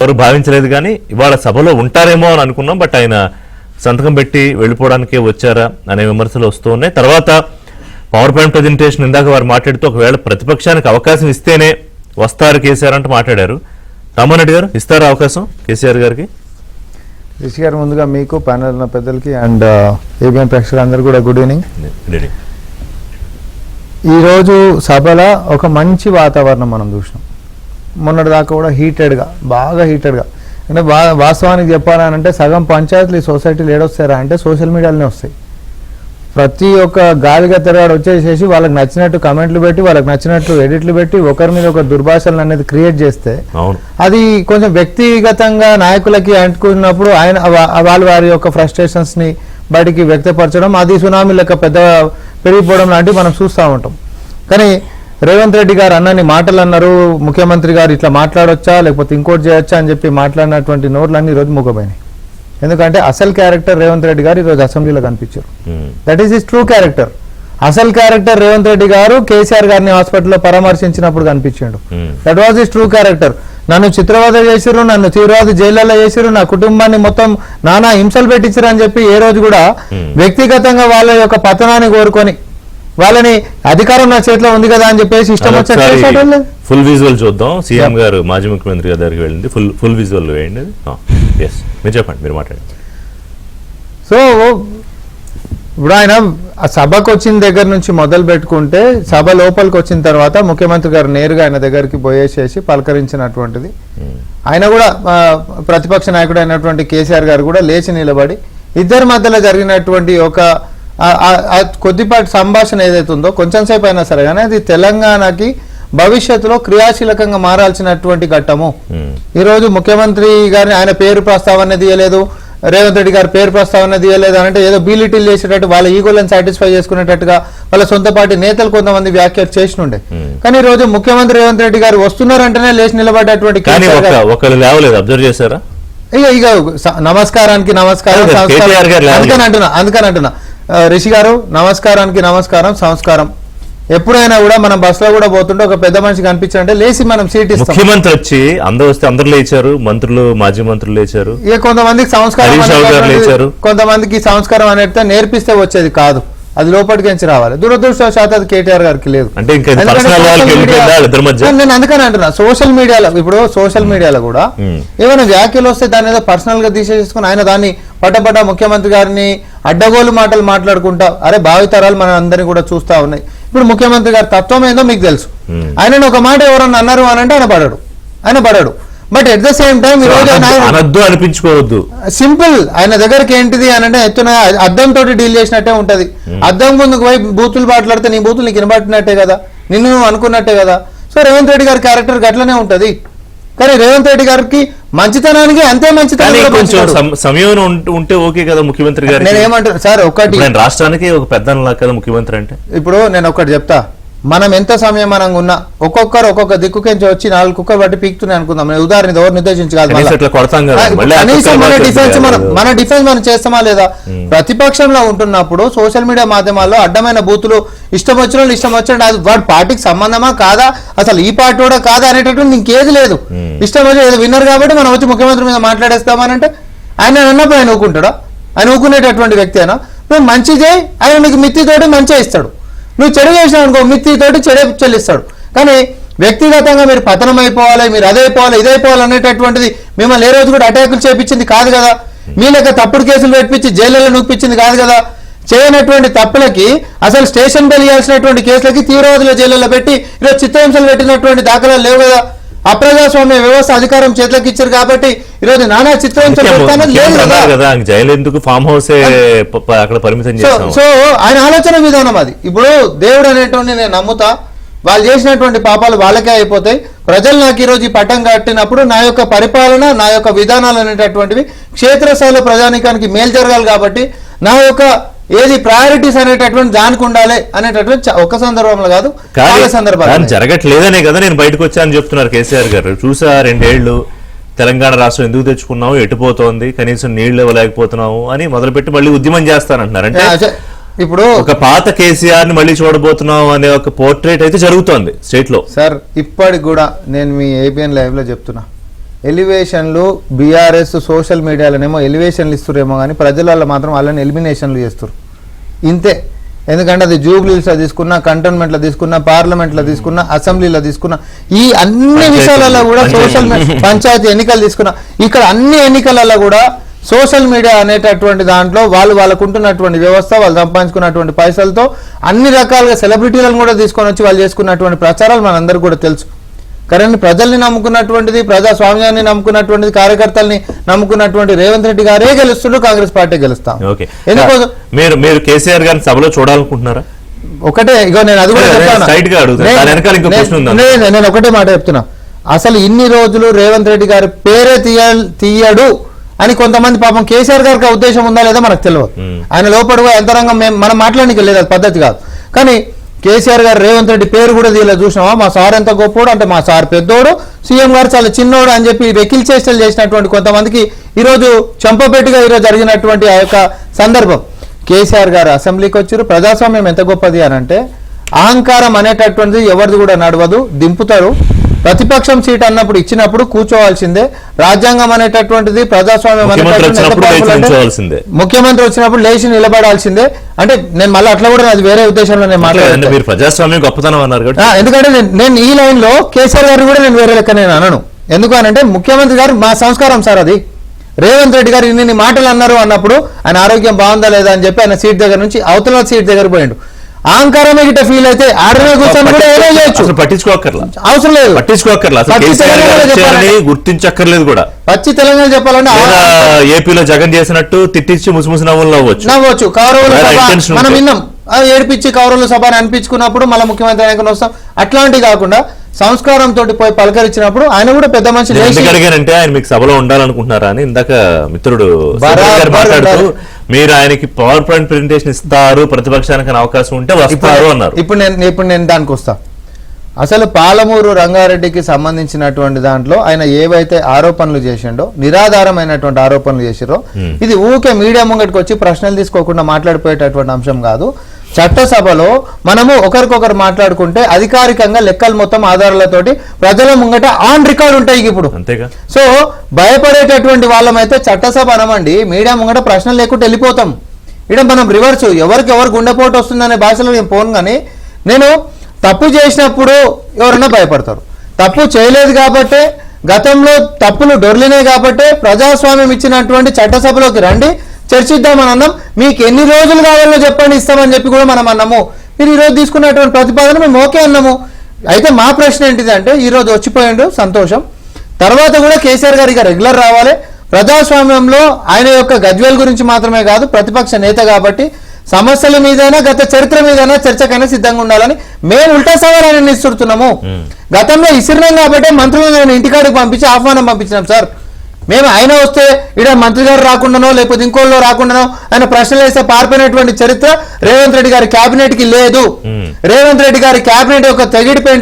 ఎవరు భావించలేదు కానీ ఇవాళ సభలో ఉంటారేమో అని అనుకున్నాం. బట్ ఆయన సంతకం పెట్టి వెళ్ళిపోవడానికే వచ్చారా అనే విమర్శలు వస్తూ ఉన్నాయి. తర్వాత పవర్ పాయింట్ ప్రజెంటేషన్ ఇందాక వారు మాట్లాడుతూ ఒకవేళ ప్రతిపక్షానికి అవకాశం ఇస్తేనే వస్తారు కేసీఆర్ అంటూ మాట్లాడారు. రామ్మోహన్ రెడ్డి గారు ఇస్తారా అవకాశం కేసీఆర్ గారికి? రిషి గారు, ముందుగా మీకు ప్యానెల్ ఉన్న పెద్దలకి అండ్ ఏబిఎన్ ప్రేక్షకులందరూ కూడా గుడ్ ఈవినింగ్. ఈరోజు సభలో ఒక మంచి వాతావరణం మనం చూసినాం. మొన్నటి దాకా కూడా బాగా హీటెడ్గా అంటే వాస్తవానికి చెప్పాలంటే సగం పంచాయతీలు ఈ సొసైటీలు ఏడొస్తారా అంటే సోషల్ మీడియాలోనే వస్తాయి. ప్రతి ఒక్క గాలిగా తిరగాడు వచ్చేసేసి వాళ్ళకి నచ్చినట్టు కమెంట్లు పెట్టి వాళ్ళకి నచ్చినట్టు ఎడిట్లు పెట్టి ఒకరి మీద ఒక దుర్భాషలను అనేది క్రియేట్ చేస్తే అది కొంచెం వ్యక్తిగతంగా నాయకులకి అంటుకున్నప్పుడు ఆయన వారి యొక్క ఫ్రస్ట్రేషన్స్ ని బయటికి వ్యక్తపరచడం, అది సునామీ లెక్క పెద్ద పెరిగిపోవడం లాంటివి మనం చూస్తూ ఉంటాం. కానీ రేవంత్ రెడ్డి గారు అన్నని మాటలు అన్నారు, ముఖ్యమంత్రి గారు ఇట్లా మాట్లాడొచ్చా లేకపోతే ఇంకోటి చేయొచ్చా అని చెప్పి మాట్లాడినటువంటి నోట్లన్నీ ఈరోజు మూగపోయినాయి. ఎందుకంటే అసలు క్యారెక్టర్ రేవంత్ రెడ్డి గారు ఈరోజు అసెంబ్లీలో కనిపించారు. That is his true character. అసలు క్యారెక్టర్ రేవంత్ రెడ్డి గారు కేసీఆర్ గారిని హాస్పిటల్లో పరామర్శించినప్పుడు కనిపించాడు. That was his true character. నన్ను చిత్రవద చేసిరు, నన్ను తీవ్రవాద జైల్లో చేసిరు, నా కుటుంబాన్ని మొత్తం నానా హింసలు పెట్టించారు అని చెప్పి ఏ రోజు కూడా వ్యక్తిగతంగా వాళ్ళ యొక్క పతనాన్ని కోరుకొని వాళ్ళని అధికారం నా చేతిలో ఉంది కదా అని చెప్పేసి ఇష్టం వచ్చి ఫుల్ విజువల్ చూద్దాం. సీఎం గారు మాజీ ముఖ్యమంత్రి గారి దగ్గరికి వెళ్ళింది. ఫుల్ విజువల్ వేయండి. మీరు చెప్పండి, మీరు మాట్లాడండి. సో ఇప్పుడు ఆయన ఆ సభకు వచ్చిన దగ్గర నుంచి మొదలు పెట్టుకుంటే సభ లోపలికి వచ్చిన తర్వాత ముఖ్యమంత్రి గారు నేరుగా ఆయన దగ్గరికి పోయేసేసి పలకరించినటువంటిది. ఆయన కూడా ప్రతిపక్ష నాయకుడు అయినటువంటి కేసీఆర్ గారు కూడా లేచి నిలబడి ఇద్దరి మధ్యలో జరిగినటువంటి ఒక కొద్దిపాటి సంభాషణ ఏదైతే ఉందో కొంచెం సేపు అయినా సరే కానీ అది తెలంగాణకి భవిష్యత్తులో క్రియాశీలకంగా మారాల్సినటువంటి ఘట్టము. ఈరోజు ముఖ్యమంత్రి గారిని ఆయన పేరు ప్రస్తావన తీయలేదు, రేవంత్ రెడ్డి గారి పేరు ప్రస్తావన తీయలేదు అంటే ఏదో బీలిటిల్ చేసేటట్టు వాళ్ళ ఈగోలను సాటిస్ఫై చేసుకునేటట్టుగా వాళ్ళ సొంత పార్టీ నేతలు కొంతమంది వ్యాఖ్యలు చేసినుండే. కానీ ఈ రోజు ముఖ్యమంత్రి రేవంత్ రెడ్డి గారు వస్తున్నారంటేనే లేచి నిలబడ్డటువంటి అబ్జర్వ్ చేశారా? ఇక నమస్కారానికి నమస్కారం, అందుకని అంటున్నా రిషి గారు, నమస్కారానికి నమస్కారం, సంస్కారం. ఎప్పుడైనా కూడా మనం బస్ లో కూడా పోతుంటే ఒక పెద్ద మనిషి కనిపించారంటే లేచి మనం సీట్ ఇస్తాం. ముఖ్యమంత్రి వచ్చి అందరూ వస్తే అందరూ లేచారు, మంత్రులు మాజీ మంత్రులు లేచారు. ఇక కొంతమందికి సంస్కారం, కొంతమందికి సంస్కారం అనేది నేర్పిస్తే వచ్చేది కాదు, అది లోపలికి రావాలి. దురదృష్టవశాత్తు అది కేటీఆర్ గారికి లేదు. నేను అందుకని అంటున్నా సోషల్ మీడియాలో ఇప్పుడు సోషల్ మీడియాలో కూడా ఏమైనా వ్యాఖ్యలు వస్తే దాని ఏదో పర్సనల్ గా తీసేసుకుని ఆయన దాన్ని పట్టపట్ట ముఖ్యమంత్రి గారిని అడ్డగోలు మాటలు మాట్లాడుకుంటా అరే భావితరాలు మన అందరినీ కూడా చూస్తా ఉన్నాయి. ఇప్పుడు ముఖ్యమంత్రి గారి తత్వం ఏందో మీకు తెలుసు. ఆయన ఒక మాట ఎవరన్నా అన్నారు అని అంటే ఆయన పడాడు. But at the same time అనిపించుకోవద్దు. సింపుల్ ఆయన దగ్గరికి ఏంటిది అని అంటే ఎత్తున అద్దంతో డీల్ చేసినట్టే ఉంటది. అద్దం ముందుకు పోయి బూతులు మాట్లాడితే నీ బూతులు నీకు వినబట్టినట్టే కదా, నిన్ను నువ్వు అనుకున్నట్టే కదా. సో రేవంత్ రెడ్డి గారి క్యారెక్టర్ గట్లనే ఉంటది. కానీ రేవంత్ రెడ్డి గారికి మంచితనానికి అంతే మంచితనం సమయం ఉంటే ఓకే కదా ముఖ్యమంత్రి గారు. నేను ఏమంటాను సార్, ఒకటి రాష్ట్రానికి ఒక పెద్ద కదా ముఖ్యమంత్రి అంటే. ఇప్పుడు నేను ఒకటి చెప్తా, మనం ఎంత సమయం మనం ఉన్నా ఒక్కొక్కరు ఒక్కొక్క దిక్కుకెంచి వచ్చి 4 కుక్కలు బట్టి పీకుతున్నాయి అనుకుందాం. ఉదాహరణ ఎవరు నిర్దేశించి కాదు, మన డిఫెన్స్ మనం చేస్తామా లేదా? ప్రతిపక్షంలో ఉంటున్నప్పుడు సోషల్ మీడియా మాధ్యమాల్లో అడ్డమైన బూతులు ఇష్టం వచ్చిన వాడు పార్టీకి సంబంధమా కాదా, అసలు ఈ పార్టీ కూడా కాదా అనేటటువంటి ఇంకేది లేదు. ఇష్టం వచ్చి ఏదో విన్నర్ కాబట్టి మనం వచ్చి ముఖ్యమంత్రి మీద మాట్లాడేస్తామనంటే ఆయన అన్నప్పుడు ఆయన ఊకుంటాడా? ఆయన ఊకునేటటువంటి వ్యక్తి అయినా నువ్వు మంచి చేయి, ఆయన నీకు మిత్తితోటి మంచిగా ఇస్తాడు. నువ్వు చెడు చేసినావు అనుకో మిత్తితోటి చెడే చెల్లిస్తాడు. కానీ వ్యక్తిగతంగా మీరు పతనం అయిపోవాలి, మీరు అదైపోవాలి ఇదైపోవాలి అనేటటువంటిది మిమ్మల్ని ఏ రోజు కూడా అటాకులు చేపించింది కాదు కదా, మీ లెక్క తప్పుడు కేసులు పెట్టించి జైళ్ళలో నూపించింది కాదు కదా. చేయనటువంటి తప్పులకి అసలు స్టేషన్ బెల్ ఇవ్వాల్సినటువంటి కేసులకి తీవ్రవాదుల జైళ్ళలో పెట్టి ఈరోజు చిత్రహింసలు పెట్టినటువంటి దాఖలాలు లేవు కదా. అప్రజాస్వామ్య వ్యవస్థ అధికారం చేతులకు ఇచ్చారు కాబట్టి ఈరోజు నానా చిత్రహింసలు సో ఆయన ఆలోచన విధానం అది. ఇప్పుడు దేవుడు అనేటువంటి నేను నమ్ముతా, వాళ్ళు చేసినటువంటి పాపాలు వాళ్ళకే అయిపోతాయి. ప్రజలు నాకు ఈరోజు ఈ పట్టం కట్టినప్పుడు నా యొక్క పరిపాలన నా యొక్క విధానాలు అనేటటువంటివి క్షేత్రస్థాయిలో ప్రజానికానికి మేలు జరగాలి కాబట్టి నా యొక్క ఏది ప్రయారిటీస్ అనేటటువంటి దానికి ఉండాలి అనేటటువంటి ఒక సందర్భంలో కాదు చాలా సందర్భాలు జరగట్లేదనే కదా నేను బయటకు వచ్చానని చెప్తున్నారు కేసీఆర్ గారు. చూసా 2 ఏళ్లు తెలంగాణ రాష్ట్రం ఎందుకు తెచ్చుకున్నావు, ఎటుపోతోంది, కనీసం నీళ్లు ఇవ్వలేకపోతున్నావు అని మొదలుపెట్టి మళ్ళీ ఉద్యమం చేస్తానంటున్నారు. అంటే ఇప్పుడు ఒక పాత కేసీఆర్ ని మళ్ళీ చూడబోతున్నాం అనే ఒక పోర్ట్రేట్ అయితే జరుగుతోంది స్టేట్ లో. సార్ ఇప్పటికి కూడా నేను మీ ఏబిఎన్ లైవ్ లో చెప్తున్నా, ఎలివేషన్లు బీఆర్ఎస్ సోషల్ మీడియాలోనేమో ఎలివేషన్లు ఇస్తురేమో కానీ ప్రజలలో మాత్రం వాళ్ళని ఎలిమినేషన్లు చేస్తారు ఇంతే. ఎందుకంటే అది జూబ్లీస్లో తీసుకున్నా, కంటోన్మెంట్లో తీసుకున్నా, పార్లమెంట్లో తీసుకున్నా, అసెంబ్లీలో తీసుకున్నా, ఈ అన్ని విషయాలలో కూడా సోషల్ పంచాయతీ ఎన్నికలు తీసుకున్నా, ఇక్కడ అన్ని ఎన్నికలలో కూడా సోషల్ మీడియా అనేటటువంటి దాంట్లో వాళ్ళకు ఉంటున్నటువంటి వ్యవస్థ, వాళ్ళు సంపాదించుకున్నటువంటి పైసలతో అన్ని రకాలుగా సెలబ్రిటీలను కూడా తీసుకొని వచ్చి వాళ్ళు చేసుకున్నటువంటి ప్రచారాలు మనందరికీ కూడా తెలుసు. కానీ ప్రజల్ని నమ్ముకున్నటువంటిది, ప్రజాస్వామ్యాన్ని నమ్ముకున్నటువంటిది, కార్యకర్తల్ని నమ్ముకున్నటువంటి రేవంత్ రెడ్డి గారే గెలుస్తుండ్రు, కాంగ్రెస్ పార్టీ గెలుస్తాం. ఎందుకోసం మీరు కేసీఆర్ గారిని సభలో చూడాలనుకుంటున్నారా? ఒకటే, ఇగో నేను అది కూడా నేను ఒకటే మాట చెప్తున్నా. అసలు ఇన్ని రోజులు రేవంత్ రెడ్డి గారి పేరే తీయడు అని కొంతమంది పాపం కేసీఆర్ గారికి ఉద్దేశం ఉందా లేదా మనకు తెలియదు. ఆయన లోపల యంత్రాంగం మనం మాట్లాడడానికి లేదు, అది పద్ధతి కాదు. కానీ కేసీఆర్ గారు రేవంత్ రెడ్డి పేరు కూడా తీయలేదు. చూసినావా, మా సార్ ఎంత గొప్పోడు అంటే, మా సార్ పెద్దోడు, సీఎం గారు చాలా చిన్నోడు అని చెప్పి వెకిల్ చేష్టలు చేసినటువంటి కొంతమందికి ఈరోజు చంపపెట్టుగా ఈరోజు జరిగినటువంటి ఆ యొక్క సందర్భం. కేసీఆర్ గారు అసెంబ్లీకి వచ్చారు. ప్రజాస్వామ్యం ఎంత గొప్పది అని అంటే, అహంకారం అనేటటువంటిది ఎవరిది కూడా నడవదు, దింపుతారు. ప్రతిపక్షం సీట్ అన్నప్పుడు ఇచ్చినప్పుడు కూర్చోవాల్సిందే. రాజ్యాంగం అనేటటువంటిది, ప్రజాస్వామ్యం ముఖ్యమంత్రి వచ్చినప్పుడు లేచి నిలబడాల్సిందే. అంటే నేను మళ్ళీ అట్లా కూడా అది వేరే ఉద్దేశంలో నేను మాట్లాడాను. ప్రజాస్వామ్యం గొప్పతనం అన్నారు. ఎందుకంటే నేను ఈ లైన్ లో కేసీఆర్ గారు కూడా నేను వేరే లెక్క నేను అనను. ఎందుకు అనంటే, ముఖ్యమంత్రి గారు మా సంస్కారం సార్ అది. రేవంత్ రెడ్డి గారు ఇన్ని మాటలు అన్నారు అన్నప్పుడు ఆయన ఆరోగ్యం బాగుందా లేదా అని చెప్పి ఆయన సీట్ దగ్గర నుంచి అవతల సీట్ దగ్గర పోయిండు. అహంకారమే గిట్ట ఫీల్ అయితే ఆడమే కూర్చొని కూడా ఏదో చేయొచ్చు, పట్టించుకోకర్లా, అవసరం లేదు, గుర్తించక్కర్లేదు కూడా. పచ్చి తెలంగాణ చెప్పాలంటే ఏపీలో జగన్ చేసినట్టు తిట్టించి ముసుముసు నవ్వులు నవ్వచ్చు. కౌరవుల సభ మనం విన్నాం, ఏడిపించి కౌరవుల సభ అని అనిపించుకున్నప్పుడు మళ్ళీ ముఖ్యమంత్రి ఆయనకు వస్తాం. అట్లాంటివి కాకుండా సంస్కారం తోటి పోయి పలకరించినప్పుడు ఆయన కూడా పెద్ద మనిషి. అడిగానంటే ఆయన మీకు సభలో ఉండాలనుకుంటున్నారా అని ఇందాక మిత్రుడు మాట్లాడుతూ, మీరు ఆయనకి పవర్ పాయింట్ ప్రెజెంటేషన్ ఇస్తారు, ప్రతిపక్షానికి అవకాశం ఉంటే వస్తారు అన్నారు. ఇప్పుడు నేను దానికి వస్తా. అసలు పాలమూరు రంగారెడ్డికి సంబంధించినటువంటి దాంట్లో ఆయన ఏవైతే ఆరోపణలు చేసిండో, నిరాధారమైనటువంటి ఆరోపణలు చేసిరో, ఇది ఊకే మీడియా ముంగటికి వచ్చి ప్రశ్నలు తీసుకోకుండా మాట్లాడిపోయేటటువంటి అంశం కాదు. చట్టసభలో మనము ఒకరికొకరు మాట్లాడుకుంటే అధికారికంగా లెక్కలు మొత్తం ఆధారాలతోటి ప్రజల ముంగట ఆన్ రికార్డ్ ఉంటాయి ఇప్పుడు. సో భయపడేటటువంటి వాళ్ళమైతే చట్టసభ అనమండి, మీడియా ముంగట ప్రశ్నలు లేకుండా వెళ్ళిపోతాం. ఇక్కడ మనం రివర్స్, ఎవరికి ఎవరు గుండెపోటు వస్తుందనే భాషలో నేను పోను. కానీ నేను తప్పు చేసినప్పుడు ఎవరైనా భయపడతారు. తప్పు చేయలేదు కాబట్టే, గతంలో తప్పులు డొర్లినాయి కాబట్టే ప్రజాస్వామ్యం ఇచ్చినటువంటి చట్టసభలోకి రండి, చర్చిద్దామని అన్నాం. మీకు ఎన్ని రోజులు కావాలో చెప్పండి, ఇస్తామని చెప్పి కూడా మనం అన్నాము. మీరు ఈరోజు తీసుకున్నటువంటి ప్రతిపాదన మేము ఓకే అన్నాము. అయితే మా ప్రశ్న ఏంటిది అంటే, ఈరోజు వచ్చిపోయిండు సంతోషం, తర్వాత కూడా కేసీఆర్ గారు ఇక రెగ్యులర్ రావాలి. ప్రజాస్వామ్యంలో ఆయన యొక్క గజ్వేల్ గురించి మాత్రమే కాదు, ప్రతిపక్ష నేత కాబట్టి సమస్యల మీదైనా గత చరిత్ర మీదైనా చర్చకైనా సిద్ధంగా ఉండాలని మేము ఉల్టా సవాలని ఇస్తున్నాము. గతంలో ఇసిరినాం కాబట్టి మంత్రులను నేను ఇంటికాడికి పంపించి ఆహ్వానం పంపించినాం సార్. మేము ఆయన వస్తే ఇక్కడ మంత్రి గారు రాకుండానో లేకపోతే ఇంకోళ్ళు రాకుండానో ఆయన ప్రశ్నలు వేస్తే పారిపోయినటువంటి చరిత్ర రేవంత్ రెడ్డి గారి క్యాబినెట్ కి లేదు. రేవంత్ రెడ్డి గారి క్యాబినెట్ యొక్క తెగిడిపోయిన